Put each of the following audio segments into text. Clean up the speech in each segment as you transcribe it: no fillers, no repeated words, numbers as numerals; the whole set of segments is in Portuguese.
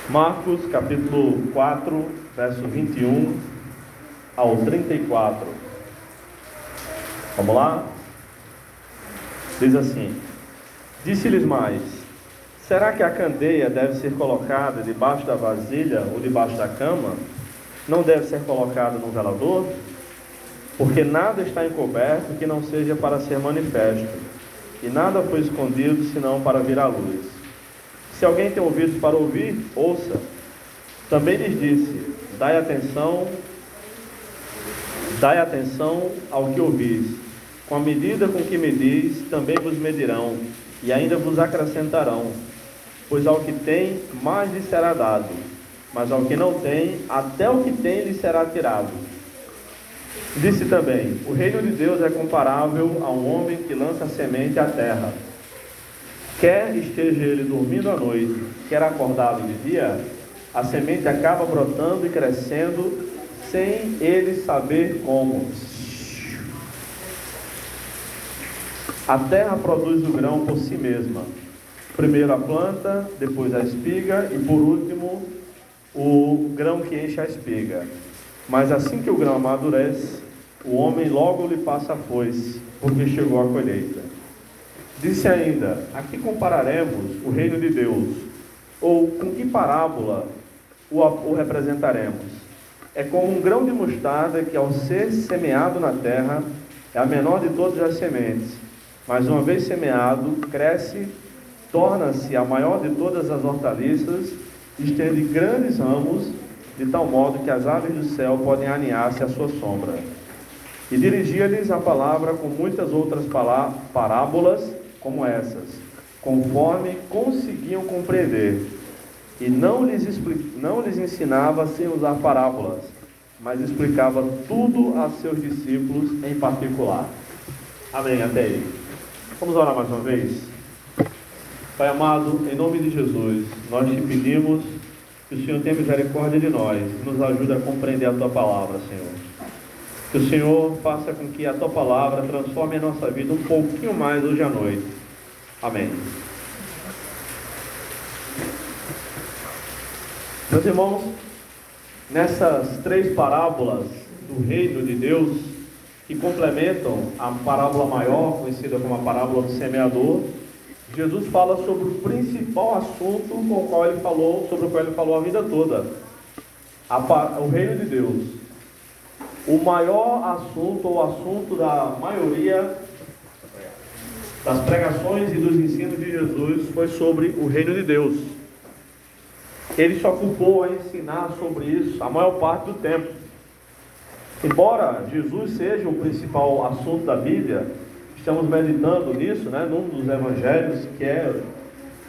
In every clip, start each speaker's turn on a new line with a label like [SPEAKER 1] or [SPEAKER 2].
[SPEAKER 1] Marcos, capítulo 4, verso 21 ao 34. Vamos lá? Diz assim: Disse-lhes mais: será que a candeia deve ser colocada debaixo da vasilha ou debaixo da cama? Não deve ser colocada no velador? Porque nada está encoberto que não seja para ser manifesto, e nada foi escondido senão para vir à luz. Se alguém tem ouvidos para ouvir, ouça. Também lhes disse: dai atenção ao que ouvis. Com a medida com que medis, também vos medirão, e ainda vos acrescentarão. Pois ao que tem, mais lhe será dado, mas ao que não tem, até o que tem lhe será tirado. Disse também: o reino de Deus é comparável a um homem que lança a semente à terra. Quer esteja ele dormindo à noite, quer acordado de dia, a semente acaba brotando e crescendo, sem ele saber como. A terra produz o grão por si mesma. Primeiro a planta, depois a espiga e por último o grão que enche a espiga. Mas assim que o grão amadurece, o homem logo lhe passa a foice, porque chegou a colheita. Disse ainda: a que compararemos o reino de Deus? Ou com que parábola o representaremos? É como um grão de mostarda que, ao ser semeado na terra, é a menor de todas as sementes, mas uma vez semeado, cresce, torna-se a maior de todas as hortaliças, estende grandes ramos, de tal modo que as aves do céu podem aninhar-se à sua sombra. E dirigia-lhes a palavra com muitas outras parábolas como essas, conforme conseguiam compreender. E não lhes ensinava sem usar parábolas, mas explicava tudo a seus discípulos em particular. Amém, até aí. Vamos orar mais uma vez? Pai amado, em nome de Jesus, nós te pedimos que o Senhor tenha misericórdia de nós, nos ajude a compreender a Tua palavra, Senhor. Que o Senhor faça com que a Tua palavra transforme a nossa vida um pouquinho mais hoje à noite. Amém. Meus irmãos, nessas três parábolas do reino de Deus, que complementam a parábola maior, conhecida como a parábola do semeador, Jesus fala sobre o principal assunto sobre o qual ele falou a vida toda: o reino de Deus. O maior assunto, ou o assunto da maioria das pregações e dos ensinos de Jesus, foi sobre o reino de Deus. Ele se ocupou a ensinar sobre isso a maior parte do tempo. Embora Jesus seja o principal assunto da Bíblia, estamos meditando nisso, num dos evangelhos, que é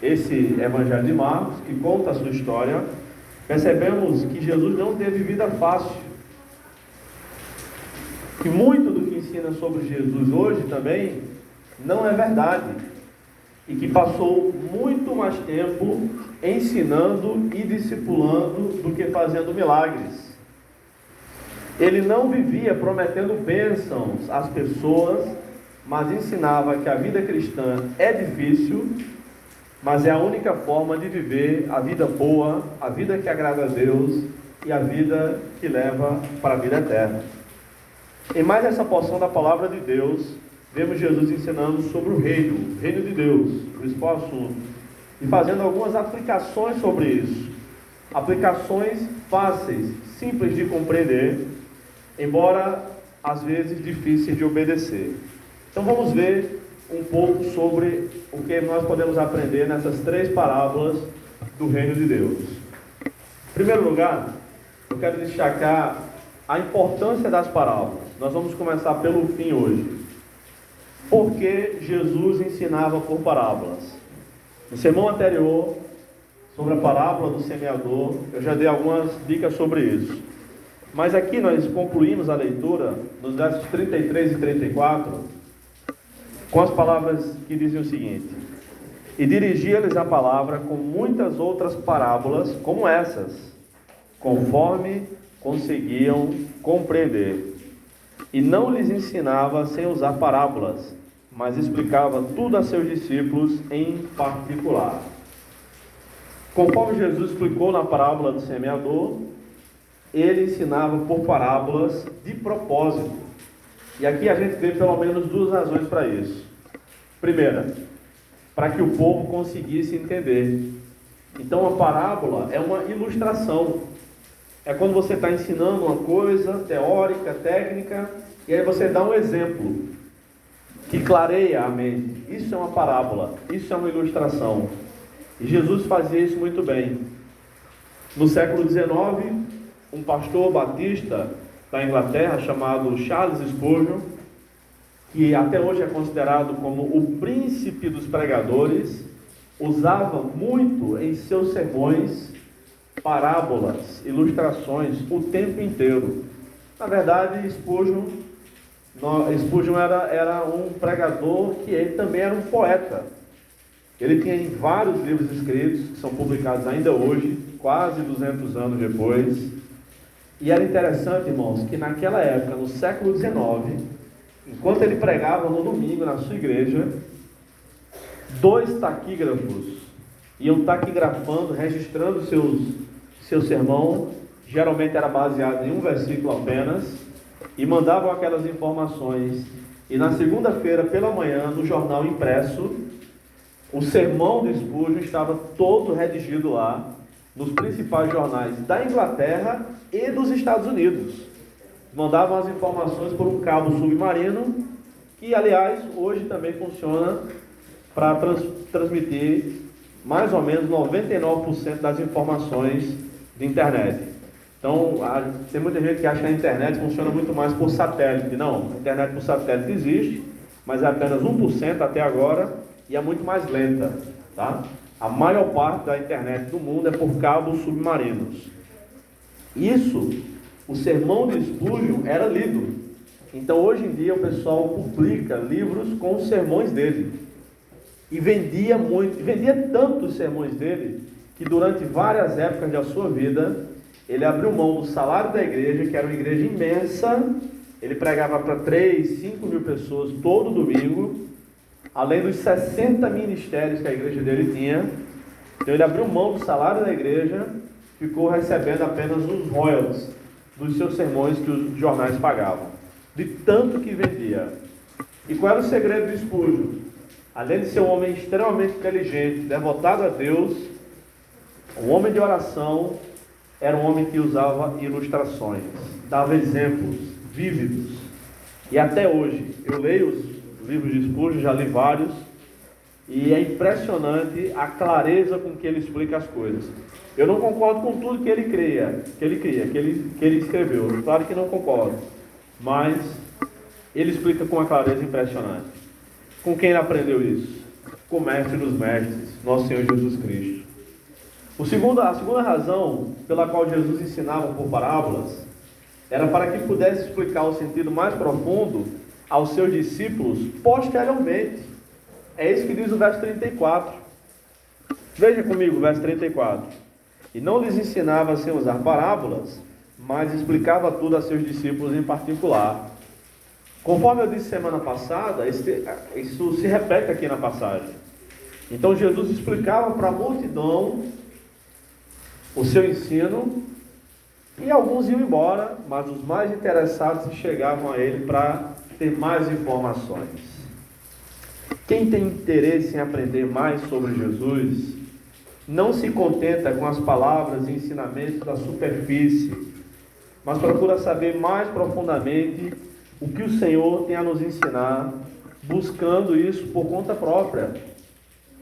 [SPEAKER 1] esse evangelho de Marcos, que conta a sua história. Percebemos que Jesus não teve vida fácil, que muito do que ensina sobre Jesus hoje também não é verdade, e que passou muito mais tempo ensinando e discipulando do que fazendo milagres. Ele não vivia prometendo bênçãos às pessoas, mas ensinava que a vida cristã é difícil, mas é a única forma de viver a vida boa, a vida que agrada a Deus e a vida que leva para a vida eterna. Em mais essa porção da palavra de Deus, vemos Jesus ensinando sobre o reino de Deus, o principal assunto, e fazendo algumas aplicações sobre isso. Aplicações fáceis, simples de compreender, embora às vezes difíceis de obedecer. Então vamos ver um pouco sobre o que nós podemos aprender nessas três parábolas do reino de Deus. Em primeiro lugar, eu quero destacar a importância das parábolas. Nós vamos começar pelo fim hoje. Por que Jesus ensinava por parábolas? No sermão anterior, sobre a parábola do semeador, eu já dei algumas dicas sobre isso. Mas aqui nós concluímos a leitura nos versos 33 e 34 com as palavras que dizem o seguinte: e dirigia-lhes a palavra com muitas outras parábolas como essas, conforme conseguiam compreender. E não lhes ensinava sem usar parábolas, mas explicava tudo a seus discípulos em particular. Conforme Jesus explicou na parábola do semeador, ele ensinava por parábolas de propósito. E aqui a gente vê pelo menos duas razões para isso. Primeira, para que o povo conseguisse entender. Então a parábola é uma ilustração. É quando você está ensinando uma coisa teórica, técnica, e aí você dá um exemplo que clareia a mente. Isso é uma parábola, isso é uma ilustração. E Jesus fazia isso muito bem. No século XIX, um pastor batista da Inglaterra, chamado Charles Spurgeon, que até hoje é considerado como o príncipe dos pregadores, usava muito em seus sermões parábolas, ilustrações, o tempo inteiro. Na verdade, Spurgeon era um pregador que ele também era um poeta. Ele tinha vários livros escritos, que são publicados ainda hoje, quase 200 anos depois. E era interessante, irmãos, que naquela época, no século XIX, enquanto ele pregava no domingo na sua igreja, 2 taquígrafos iam taquigrafando, registrando seu sermão. Geralmente era baseado em um versículo apenas, e mandavam aquelas informações. E na segunda-feira pela manhã, no jornal impresso, o sermão de Spurgeon estava todo redigido lá, nos principais jornais da Inglaterra e dos Estados Unidos. Mandavam as informações por um cabo submarino, que aliás hoje também funciona para transmitir mais ou menos 99% das informações de internet. Então, tem muita gente que acha que a internet funciona muito mais por satélite. Não, a internet por satélite existe, mas é apenas 1% até agora e é muito mais lenta, tá? A maior parte da internet do mundo é por cabos submarinos. Isso, o sermão de Spurgeon era lido. Então, hoje em dia, o pessoal publica livros com os sermões dele. E vendia muito, vendia tanto os sermões dele, que durante várias épocas da sua vida, ele abriu mão do salário da igreja, que era uma igreja imensa. Ele pregava para 3, 5 mil pessoas todo domingo, além dos 60 ministérios que a igreja dele tinha. Então ele abriu mão do salário da igreja, ficou recebendo apenas os royalties dos seus sermões que os jornais pagavam, de tanto que vendia. E qual era o segredo de Spurgeon? Além de ser um homem extremamente inteligente, devotado a Deus, um homem de oração, era um homem que usava ilustrações, dava exemplos vívidos. E até hoje, eu leio os livros de Spurgeon, já li vários, e é impressionante a clareza com que ele explica as coisas. Eu não concordo com tudo que ele escreveu, claro que não concordo, mas ele explica com uma clareza impressionante. Com quem ele aprendeu isso? Com o mestre dos mestres, nosso Senhor Jesus Cristo. A segunda razão pela qual Jesus ensinava por parábolas era para que pudesse explicar o sentido mais profundo aos seus discípulos posteriormente. É isso que diz o verso 34. Veja comigo o verso 34. E não lhes ensinava sem usar parábolas, mas explicava tudo a seus discípulos em particular. Conforme eu disse semana passada, isso se repete aqui na passagem. Então Jesus explicava para a multidão o seu ensino, e alguns iam embora, mas os mais interessados chegavam a ele para ter mais informações. Quem tem interesse em aprender mais sobre Jesus, não se contenta com as palavras e ensinamentos da superfície, mas procura saber mais profundamente o que o Senhor tem a nos ensinar, buscando isso por conta própria,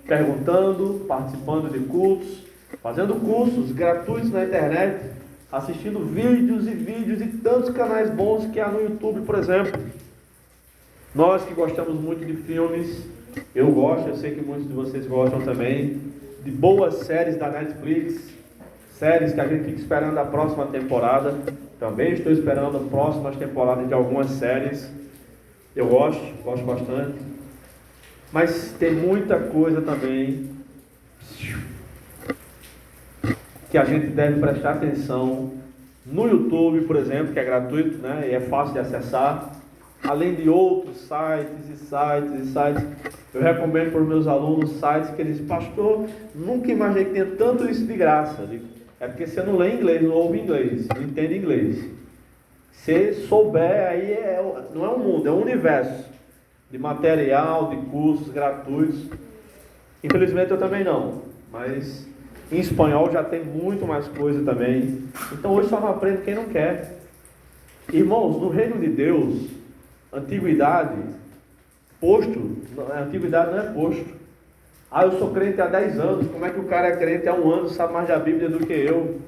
[SPEAKER 1] perguntando, participando de cultos, fazendo cursos gratuitos na internet, assistindo vídeos e vídeos de tantos canais bons que há no YouTube, por exemplo. Nós que gostamos muito de filmes, eu gosto, eu sei que muitos de vocês gostam também, de boas séries da Netflix, séries que a gente fica esperando a próxima temporada. Também estou esperando as próximas temporadas de algumas séries. Eu gosto bastante. Mas tem muita coisa também que a gente deve prestar atenção no YouTube, por exemplo, que é gratuito, né? E é fácil de acessar, além de outros sites. Eu recomendo para os meus alunos sites que eles, pastor, nunca imaginei que tinha tanto isso de graça. Eu digo, é porque você não lê inglês, não ouve inglês, não entende inglês. Se souber, aí não é um mundo, é um universo de material, de cursos gratuitos. Infelizmente eu também não, mas em espanhol já tem muito mais coisa também. Então hoje só não aprende quem não quer. Irmãos, no reino de Deus, antiguidade, antiguidade não é posto. Eu sou crente há 10 anos, como é que o cara é crente há 1 ano, sabe mais da Bíblia do que eu?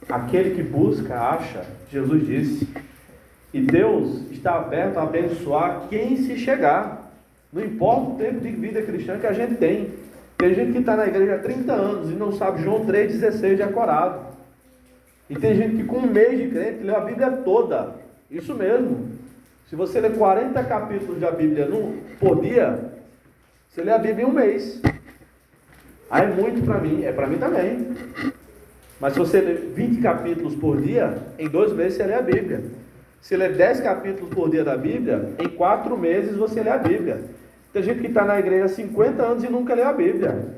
[SPEAKER 1] Aquele que busca, acha, Jesus disse. E Deus está aberto a abençoar quem se chegar. Não importa o tempo de vida cristã que a gente tem. Tem gente que está na igreja há 30 anos e não sabe João 3,16 decorado. E tem gente que com 1 mês de crente leu a Bíblia toda. Isso mesmo. Se você ler 40 capítulos da Bíblia por dia, você lê a Bíblia em 1 mês. É muito para mim, é para mim também. Mas se você lê 20 capítulos por dia, em 2 meses você lê a Bíblia. Se lê 10 capítulos por dia da Bíblia, em 4 meses você lê a Bíblia. Tem gente que está na igreja há 50 anos e nunca lê a Bíblia.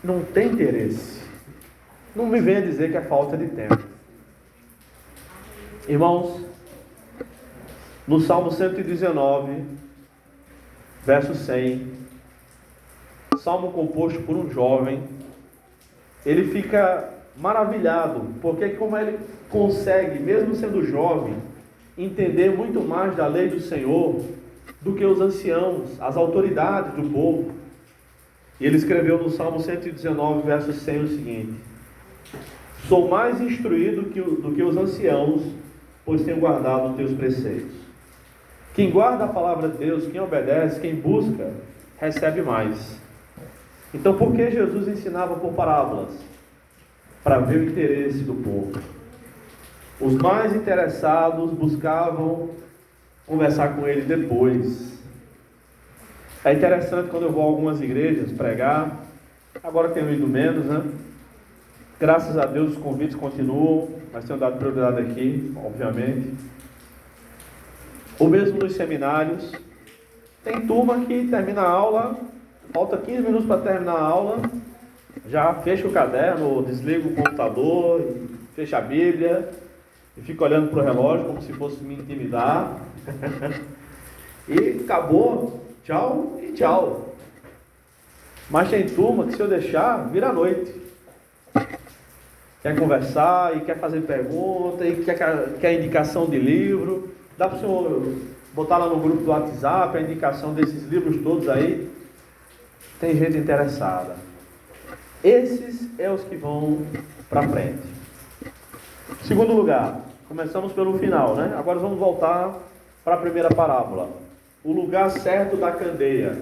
[SPEAKER 1] Não tem interesse. Não me venha dizer que é falta de tempo. Irmãos, no Salmo 119, verso 100, salmo composto por um jovem, ele fica maravilhado, porque como ele consegue, mesmo sendo jovem, entender muito mais da lei do Senhor do que os anciãos, as autoridades do povo. E ele escreveu no Salmo 119, verso 100 o seguinte: sou mais instruído do que os anciãos, pois tenho guardado os teus preceitos. Quem guarda a palavra de Deus, quem obedece, quem busca, recebe mais. Então, por que Jesus ensinava por parábolas? Para ver o interesse do povo. Os mais interessados buscavam conversar com ele depois. É interessante quando eu vou a algumas igrejas pregar. Agora tenho ido menos, né? Graças a Deus os convites continuam, mas tenho dado prioridade aqui, obviamente. Ou mesmo nos seminários. Tem turma que termina a aula, falta 15 minutos para terminar a aula, já fecha o caderno, desliga o computador, fecha a Bíblia e fica olhando para o relógio como se fosse me intimidar. E acabou, tchau e tchau. Mas tem turma que, se eu deixar, vira a noite. Quer conversar e quer fazer pergunta e quer indicação de livro. Dá para o senhor botar lá no grupo do WhatsApp a indicação desses livros todos aí. Tem gente interessada. Esses é os que vão para frente. Segundo lugar, começamos pelo final, né? Agora vamos voltar para a primeira parábola. O lugar certo da candeia.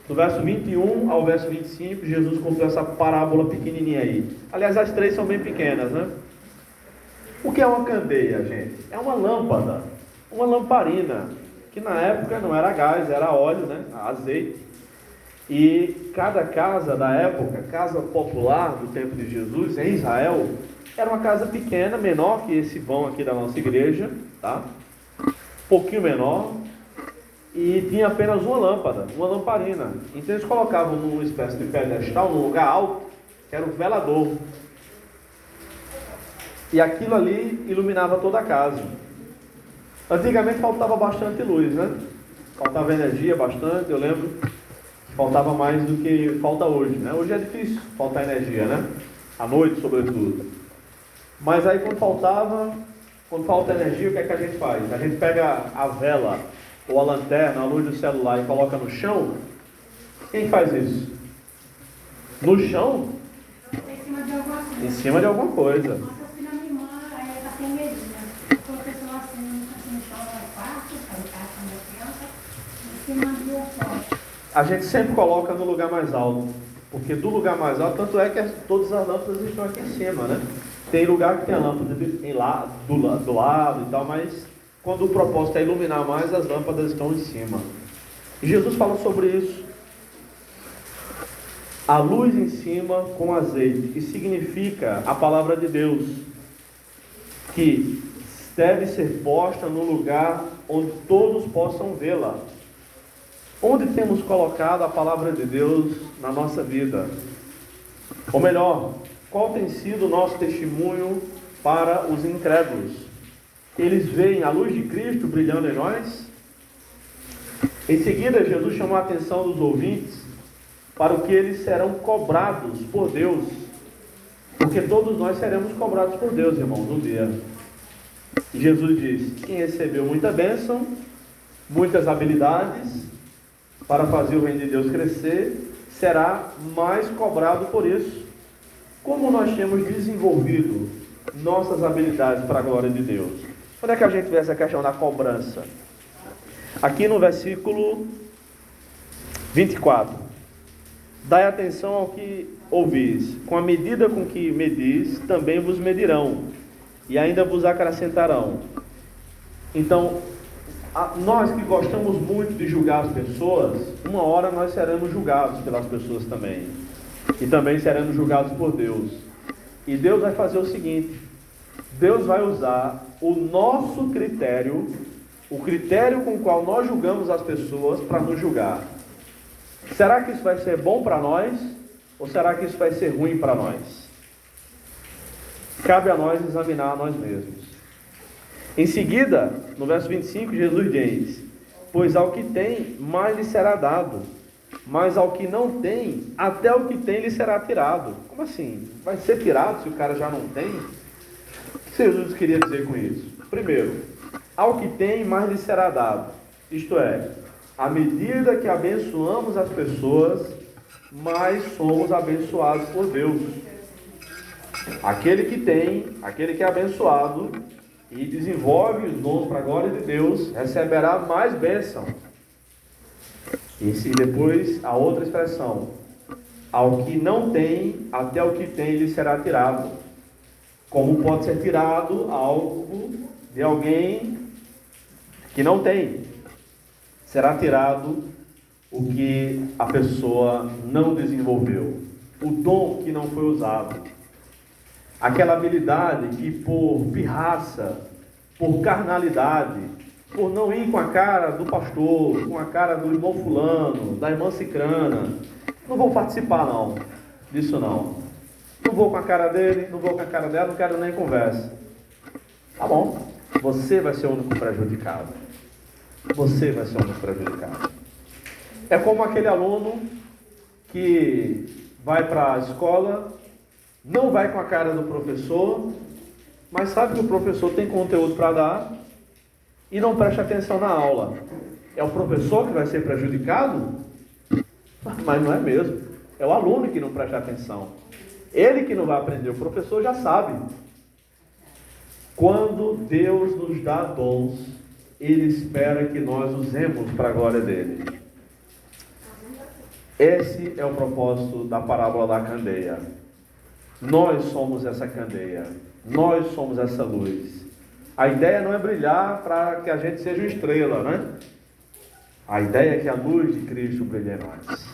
[SPEAKER 1] Do verso 21 ao verso 25, Jesus contou essa parábola pequenininha aí. Aliás, as 3 são bem pequenas, né? O que é uma candeia, gente? É uma lâmpada, uma lamparina, que na época não era gás, era óleo, né? Azeite. E cada casa da época, casa popular do tempo de Jesus, em Israel, era uma casa pequena, menor que esse vão aqui da nossa igreja, tá? Um pouquinho menor. E tinha apenas uma lâmpada, uma lamparina. Então eles colocavam numa espécie de pedestal, num lugar alto, que era o velador. E aquilo ali iluminava toda a casa. Antigamente faltava bastante luz, né? Faltava energia bastante, eu lembro. Faltava mais do que falta hoje, né? Hoje é difícil faltar energia, né? À noite, sobretudo. Mas aí quando falta energia, o que é que a gente faz? A gente pega a vela ou a lanterna, a luz do celular e coloca no chão. Quem faz isso? No chão? Em cima de alguma coisa. A gente sempre coloca no lugar mais alto, porque do lugar mais alto, tanto é que todas as lâmpadas estão aqui em cima, né? Tem lugar que tem a lâmpada do lado e tal, mas quando o propósito é iluminar mais, as lâmpadas estão em cima. E Jesus fala sobre isso. A luz em cima com azeite, que significa a palavra de Deus, que deve ser posta no lugar onde todos possam vê-la. Onde temos colocado a palavra de Deus na nossa vida? Ou melhor, qual tem sido o nosso testemunho para os incrédulos? Eles veem a luz de Cristo brilhando em nós? Em seguida, Jesus chamou a atenção dos ouvintes para o que eles serão cobrados por Deus. Porque todos nós seremos cobrados por Deus, irmãos, um dia. E Jesus diz: quem recebeu muita bênção, muitas habilidades para fazer o reino de Deus crescer, será mais cobrado por isso. Como nós temos desenvolvido nossas habilidades para a glória de Deus? Onde é que a gente vê essa questão da cobrança? Aqui no versículo 24. Dai atenção ao que ouvis. Com a medida com que medis, também vos medirão, e ainda vos acrescentarão. Então, nós que gostamos muito de julgar as pessoas, uma hora nós seremos julgados pelas pessoas também. E também seremos julgados por Deus. E Deus vai fazer o seguinte: Deus vai usar o nosso critério, o critério com o qual nós julgamos as pessoas, para nos julgar. Será que isso vai ser bom para nós? Ou será que isso vai ser ruim para nós? Cabe a nós examinar a nós mesmos. Em seguida, no verso 25, Jesus diz: pois ao que tem, mais lhe será dado, mas ao que não tem, até o que tem lhe será tirado. Como assim? Vai ser tirado se o cara já não tem? O que Jesus queria dizer com isso? Primeiro, ao que tem, mais lhe será dado. Isto é, à medida que abençoamos as pessoas, mais somos abençoados por Deus. Aquele que tem, aquele que é abençoado e desenvolve os dons para a glória de Deus, receberá mais bênção. E depois a outra expressão: ao que não tem, até o que tem lhe será tirado. Como pode ser tirado algo de alguém que não tem? Será tirado o que a pessoa não desenvolveu, o dom que não foi usado, aquela habilidade que por pirraça, por carnalidade, por não ir com a cara do pastor, com a cara do irmão fulano, da irmã cicrana, não vou participar não, disso não. Não vou com a cara dele, não vou com a cara dela, não quero nem conversa. Tá bom, você vai ser o único prejudicado. Você vai ser o único prejudicado. É como aquele aluno que vai para a escola, não vai com a cara do professor, mas sabe que o professor tem conteúdo para dar e não presta atenção na aula. É o professor que vai ser prejudicado? Mas não é mesmo. É o aluno que não presta atenção. Ele que não vai aprender, o professor já sabe. Quando Deus nos dá dons, Ele espera que nós usemos para a glória dele. Esse é o propósito da parábola da candeia. Nós somos essa candeia. Nós somos essa luz. A ideia não é brilhar para que a gente seja uma estrela, né? A ideia é que a luz de Cristo brilhe em nós.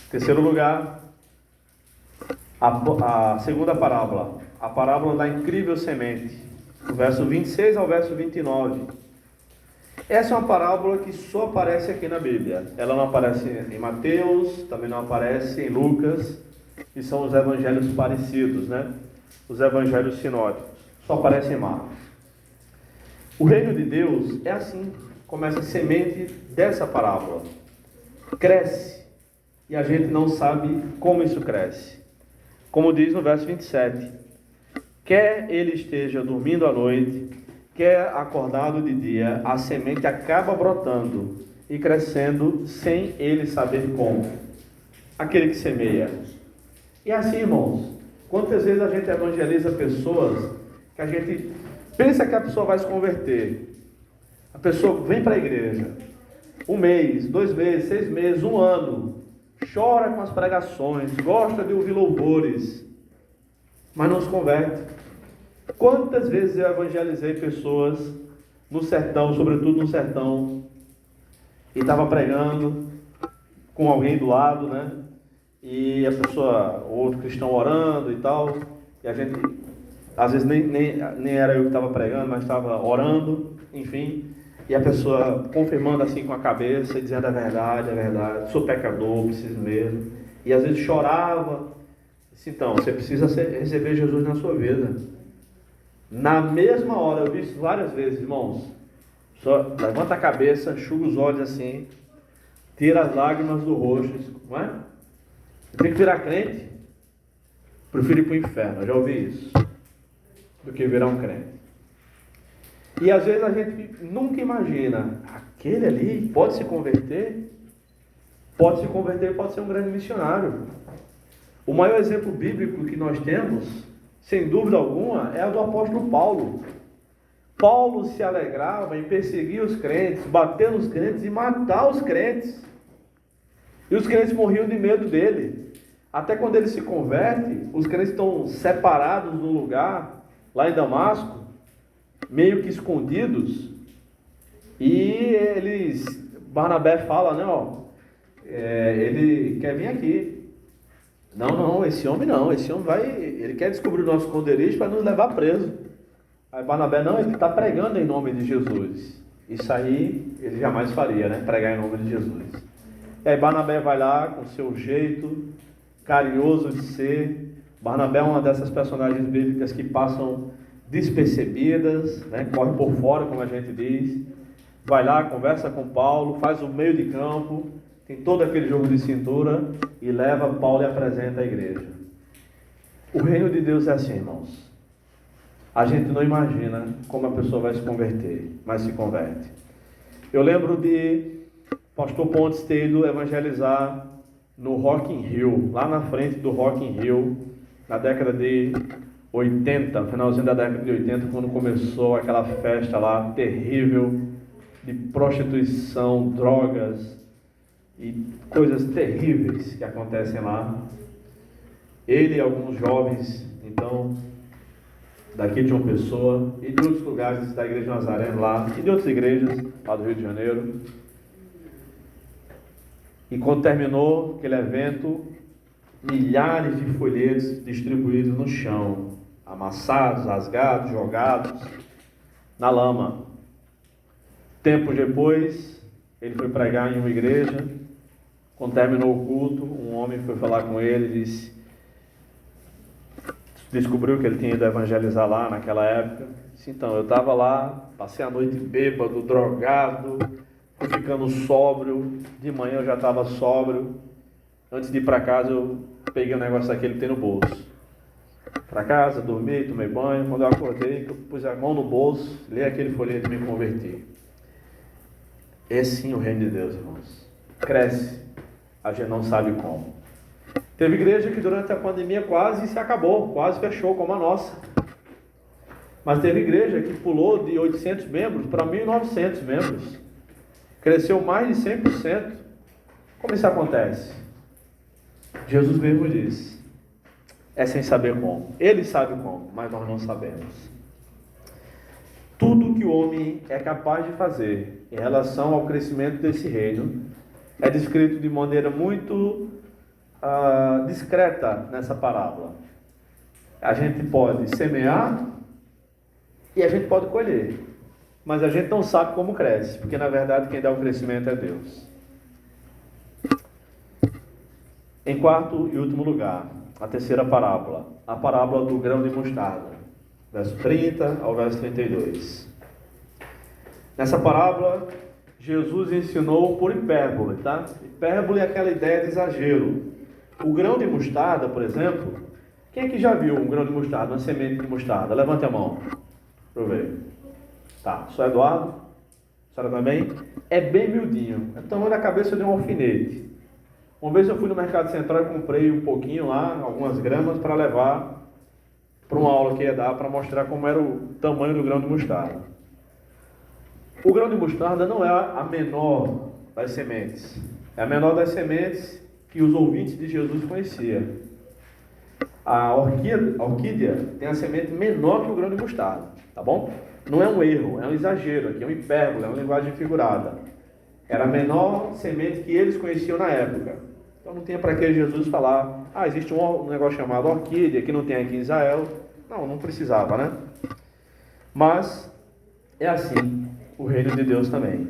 [SPEAKER 1] Terceiro lugar, a segunda parábola. A parábola da incrível semente. Do verso 26 ao verso 29. Essa é uma parábola que só aparece aqui na Bíblia. Ela não aparece em Mateus, também não aparece em Lucas, que são os evangelhos parecidos, né? Os evangelhos sinóticos. Só aparece em Marcos. O reino de Deus é assim, como essa semente dessa parábola. Cresce, e a gente não sabe como isso cresce. Como diz no verso 27, quer ele esteja dormindo à noite, quer acordado de dia, a semente acaba brotando e crescendo sem ele saber como. Aquele que semeia. E assim, irmãos, quantas vezes a gente evangeliza pessoas que a gente pensa que a pessoa vai se converter. A pessoa vem para a igreja, 1 mês, 2 meses, 6 meses, 1 ano, chora com as pregações, gosta de ouvir louvores, mas não se converte. Quantas vezes eu evangelizei pessoas no sertão, sobretudo no sertão, e estava pregando com alguém do lado, né? E a pessoa, outro cristão orando e tal, e a gente, às vezes nem era eu que estava pregando, mas estava orando, enfim, E a pessoa confirmando assim com a cabeça e dizendo: é verdade, sou pecador, preciso mesmo. E às vezes chorava. Disse: então, você precisa receber Jesus na sua vida. Na mesma hora, eu vi isso várias vezes, irmãos. Só levanta a cabeça, enxuga os olhos assim, tira as lágrimas do rosto, não é? Tem que virar crente. Prefiro ir para o inferno, eu já ouvi isso, do que virar um crente. E às vezes a gente nunca imagina, aquele ali pode se converter, pode ser um grande missionário. O maior exemplo bíblico que nós temos, sem dúvida alguma, é o do apóstolo Paulo. Paulo se alegrava em perseguir os crentes, bater nos crentes e matar os crentes. E os crentes morriam de medo dele. Até quando ele se converte, os crentes estão separados num lugar, lá em Damasco, meio que escondidos. E Barnabé fala, né, ele quer vir aqui. Não, esse homem ele quer descobrir o nosso esconderijo para nos levar preso. Aí Barnabé, não, ele está pregando em nome de Jesus. Isso aí ele jamais faria, né? Pregar em nome de Jesus. E aí Barnabé vai lá com seu jeito carinhoso de ser. Barnabé é uma dessas personagens bíblicas que passam despercebidas, né? Corre por fora, como a gente diz. Vai lá, conversa com Paulo, faz o meio de campo, tem todo aquele jogo de cintura e leva Paulo e apresenta a igreja. O reino de Deus é assim, irmãos. A gente não imagina como a pessoa vai se converter, mas se converte. Eu lembro de pastor Pontes ter ido evangelizar no Rock in Rio, lá na frente do Rock in Rio, na década de 80, finalzinho da década de 80, quando começou aquela festa lá terrível de prostituição, drogas e coisas terríveis que acontecem lá. Ele e alguns jovens, então, daqui de João Pessoa e de outros lugares da Igreja Nazareno lá, e de outras igrejas lá do Rio de Janeiro. E quando terminou aquele evento, milhares de folhetos distribuídos no chão, amassados, rasgados, jogados na lama. Tempos depois, ele foi pregar em uma igreja. Quando terminou o culto, um homem foi falar com ele e descobriu que ele tinha ido evangelizar lá naquela época. Disse: então, eu estava lá, passei a noite bêbado, drogado, fui ficando sóbrio, de manhã eu já estava sóbrio. Antes de ir para casa, eu peguei um negócio daquele que tem no bolso. Para casa, dormi, tomei banho. Quando eu acordei, eu pus a mão no bolso, li aquele folheto e me converti. É sim o reino de Deus, irmãos. Cresce, a gente não sabe como. Teve igreja que durante a pandemia quase se acabou, quase fechou, como a nossa. Mas teve igreja que pulou de 800 membros para 1.900 membros. Cresceu mais de 100%. Como isso acontece? Jesus mesmo diz: é sem saber como. Ele sabe como, mas nós não sabemos. Tudo que o homem é capaz de fazer em relação ao crescimento desse reino é descrito de maneira muito discreta nessa parábola. A gente pode semear e a gente pode colher, mas a gente não sabe como cresce, porque na verdade quem dá o crescimento é Deus. Em quarto e último lugar, a terceira parábola, a parábola do grão de mostarda, verso 30 ao verso 32. Nessa parábola, Jesus ensinou por hipérbole, tá? Hipérbole é aquela ideia de exagero. O grão de mostarda, por exemplo, quem é que já viu um grão de mostarda, uma semente de mostarda? Levante a mão. Deixa eu ver. Tá, só Eduardo? A senhora também? É bem miudinho. É o tamanho da cabeça de um alfinete. Uma vez eu fui no Mercado Central e comprei um pouquinho lá, algumas gramas, para levar para uma aula que ia dar, para mostrar como era o tamanho do grão de mostarda. O grão de mostarda não é a menor das sementes. É a menor das sementes que os ouvintes de Jesus conheciam. A orquídea tem a semente menor que o grão de mostarda, tá bom? Não é um erro, é um exagero, aqui é um hipérbole, é uma linguagem figurada. Era a menor semente que eles conheciam na época. Então não tinha para que Jesus falar: existe um negócio chamado orquídea, que não tem aqui em Israel. Não precisava, né? Mas é assim. o reino de Deus também.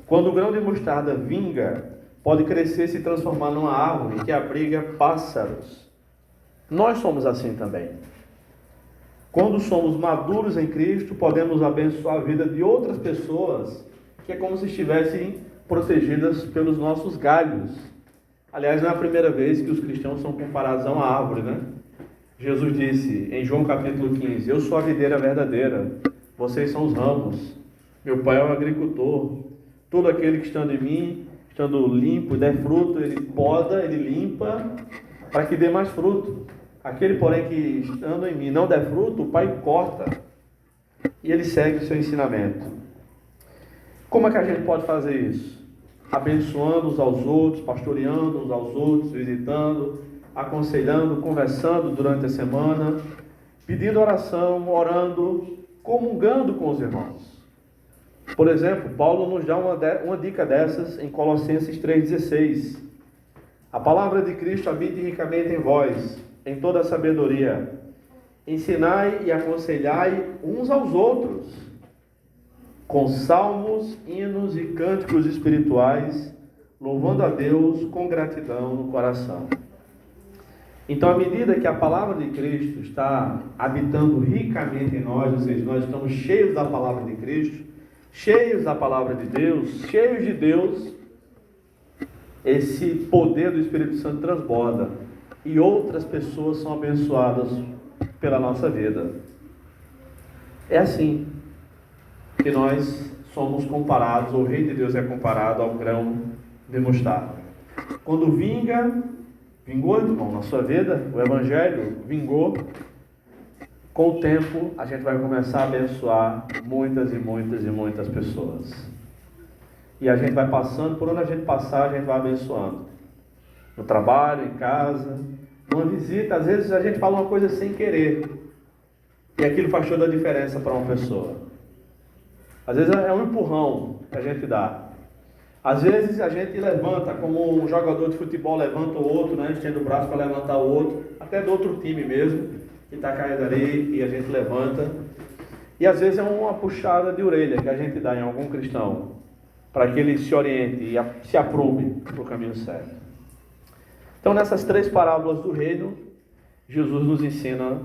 [SPEAKER 1] Quando o grão de mostarda vinga, pode crescer e se transformar numa árvore que abriga pássaros. Nós somos assim também. Quando somos maduros em Cristo, podemos abençoar a vida de outras pessoas, que é como se estivessem protegidas pelos nossos galhos. Aliás, não é a primeira vez que os cristãos são comparados a uma árvore, né? Jesus disse em João capítulo 15, eu sou a videira verdadeira, vocês são os ramos, meu pai é o agricultor, todo aquele que estando em mim, estando limpo e der fruto, ele poda, ele limpa, para que dê mais fruto. Aquele, porém, que estando em mim não der fruto, o pai corta, e ele segue o seu ensinamento. Como é que a gente pode fazer isso? Abençoando uns aos outros, pastoreando uns aos outros, visitando, aconselhando, conversando durante a semana, pedindo oração, orando, comungando com os irmãos. Por exemplo, Paulo nos dá uma dica dessas em Colossenses 3,16. A palavra de Cristo habite ricamente em vós, em toda a sabedoria. Ensinai e aconselhai uns aos outros, com salmos, hinos e cânticos espirituais, louvando a Deus com gratidão no coração. Então, à medida que a palavra de Cristo está habitando ricamente em nós, ou seja, nós estamos cheios da palavra de Cristo, cheios da palavra de Deus, cheios de Deus, esse poder do Espírito Santo transborda e outras pessoas são abençoadas pela nossa vida. É assim que nós somos comparados, ou o reino de Deus é comparado ao grão de mostarda. Quando vingou, irmão, na sua vida, o Evangelho vingou, com o tempo a gente vai começar a abençoar muitas e muitas e muitas pessoas. E a gente vai passando, por onde a gente passar, a gente vai abençoando. No trabalho, em casa, numa visita, às vezes a gente fala uma coisa sem querer. E aquilo faz toda a diferença para uma pessoa. Às vezes é um empurrão que a gente dá. Às vezes a gente levanta, como um jogador de futebol levanta o outro, né? Estende o braço para levantar o outro, até do outro time mesmo, que está caído ali e a gente levanta. E às vezes é uma puxada de orelha que a gente dá em algum cristão, para que ele se oriente e se aprume para o caminho certo. Então, nessas 3 parábolas do reino, Jesus nos ensina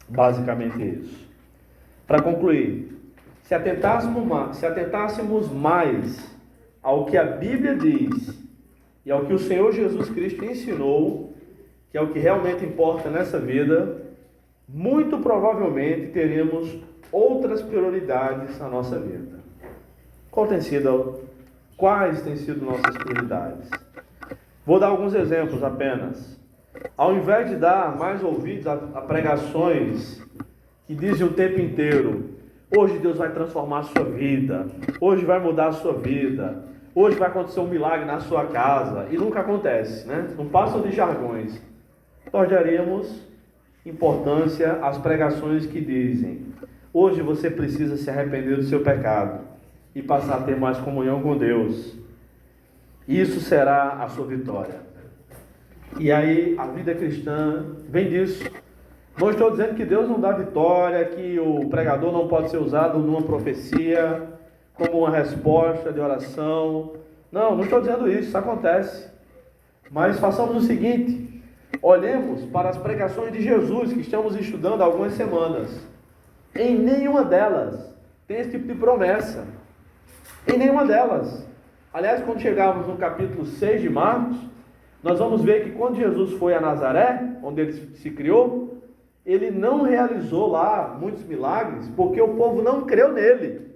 [SPEAKER 1] basicamente isso. Para concluir, se atentássemos mais ao que a Bíblia diz e ao que o Senhor Jesus Cristo ensinou, que é o que realmente importa nessa vida, muito provavelmente teremos outras prioridades na nossa vida. Quais têm sido nossas prioridades? Vou dar alguns exemplos apenas. Ao invés de dar mais ouvidos a pregações que dizem o tempo inteiro, hoje Deus vai transformar a sua vida, hoje vai mudar a sua vida, hoje vai acontecer um milagre na sua casa, e nunca acontece, né? Não passam de jargões. Nós daríamos importância às pregações que dizem, hoje você precisa se arrepender do seu pecado e passar a ter mais comunhão com Deus. Isso será a sua vitória. E aí a vida cristã vem disso. Não estou dizendo que Deus não dá vitória, que o pregador não pode ser usado numa profecia, como uma resposta de oração. Não estou dizendo isso acontece. Mas façamos o seguinte, olhemos para as pregações de Jesus que estamos estudando há algumas semanas. Em nenhuma delas tem esse tipo de promessa. Em nenhuma delas. Aliás, quando chegarmos no capítulo 6 de Marcos, nós vamos ver que quando Jesus foi a Nazaré, onde ele se criou, ele não realizou lá muitos milagres, porque o povo não creu nele.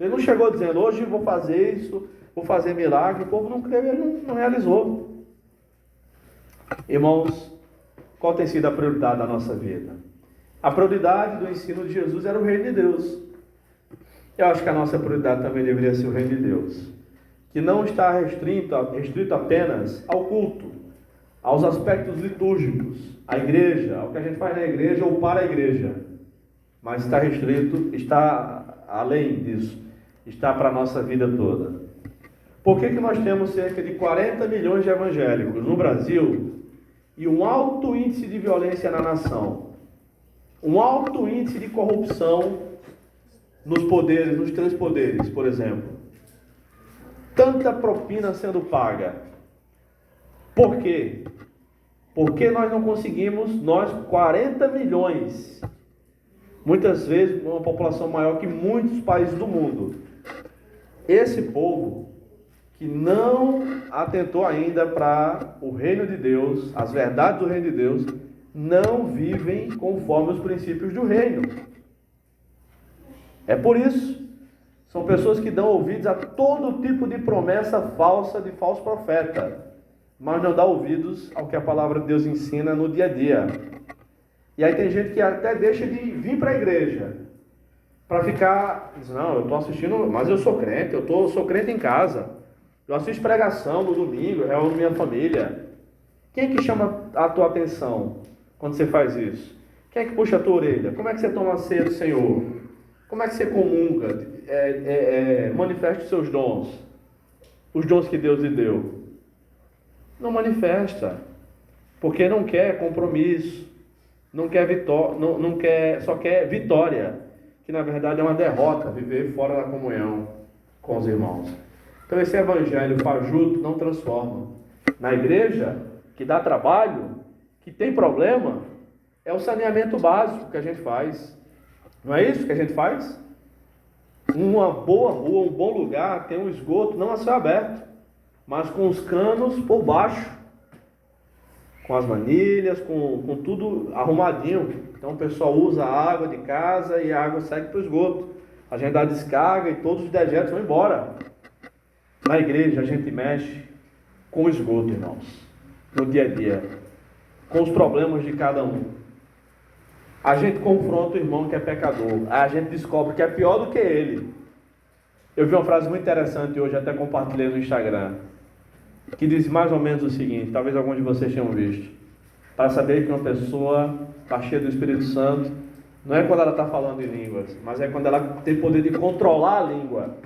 [SPEAKER 1] Ele não chegou dizendo, hoje vou fazer isso, vou fazer milagre, o povo não creu, ele não realizou. Irmãos, qual tem sido a prioridade da nossa vida? A prioridade do ensino de Jesus era o reino de Deus. Eu acho que a nossa prioridade também deveria ser o reino de Deus, que não está restrito apenas ao culto, aos aspectos litúrgicos, à igreja, ao que a gente faz na igreja ou para a igreja, mas está restrito, está além disso, está para a nossa vida toda. Por que nós temos cerca de 40 milhões de evangélicos no Brasil e um alto índice de violência na nação, um alto índice de corrupção nos poderes, nos 3 poderes, por exemplo. Tanta propina sendo paga. Por quê? Porque nós não conseguimos, nós 40 milhões, muitas vezes uma população maior que muitos países do mundo. Esse povo que não atentou ainda para o reino de Deus, as verdades do reino de Deus, não vivem conforme os princípios do reino. É por isso, são pessoas que dão ouvidos a todo tipo de promessa falsa de falso profeta, mas não dá ouvidos ao que a palavra de Deus ensina no dia a dia. E aí tem gente que até deixa de vir para a igreja, para ficar, diz, não, eu estou assistindo, mas eu sou crente, sou crente em casa, eu assisto pregação no domingo, eu reúno minha família. Quem é que chama a tua atenção quando você faz isso? Quem é que puxa a tua orelha? Como é que você toma a ceia do Senhor? Como é que você comunga? Manifesta os seus dons, os dons que Deus lhe deu. Não manifesta, porque não quer compromisso, não quer vitória, só quer vitória, que na verdade é uma derrota, viver fora da comunhão com os irmãos. Então esse evangelho fajuto não transforma. Na igreja, que dá trabalho, que tem problema, é o saneamento básico que a gente faz. Não é isso que a gente faz? Uma boa rua, um bom lugar, tem um esgoto, não a céu aberto, mas com os canos por baixo, com as manilhas, com tudo arrumadinho. Então o pessoal usa a água de casa e a água segue para o esgoto. A gente dá descarga e todos os dejetos vão embora. Na igreja a gente mexe com o esgoto, irmãos, no dia a dia, com os problemas de cada um. A gente confronta o irmão que é pecador, aí a gente descobre que é pior do que ele. Eu vi uma frase muito interessante hoje, até compartilhei no Instagram, que diz mais ou menos o seguinte, talvez alguns de vocês tenham visto. Para saber que uma pessoa está cheia do Espírito Santo, não é quando ela está falando em línguas, mas é quando ela tem poder de controlar a língua.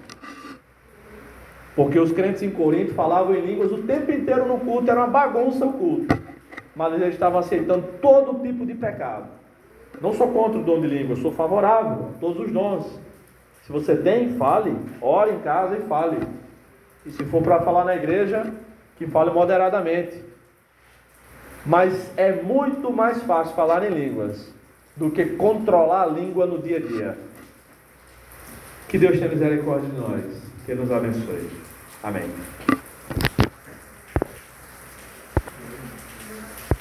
[SPEAKER 1] Porque os crentes em Corinto falavam em línguas o tempo inteiro no culto, era uma bagunça o culto. Mas eles estavam aceitando todo tipo de pecado. Não sou contra o dom de língua, sou favorável a todos os dons. Se você tem, fale, ore em casa e fale. E se for para falar na igreja, que fale moderadamente. Mas é muito mais fácil falar em línguas do que controlar a língua no dia a dia. Que Deus tenha misericórdia de nós. Que nos abençoe. Amém.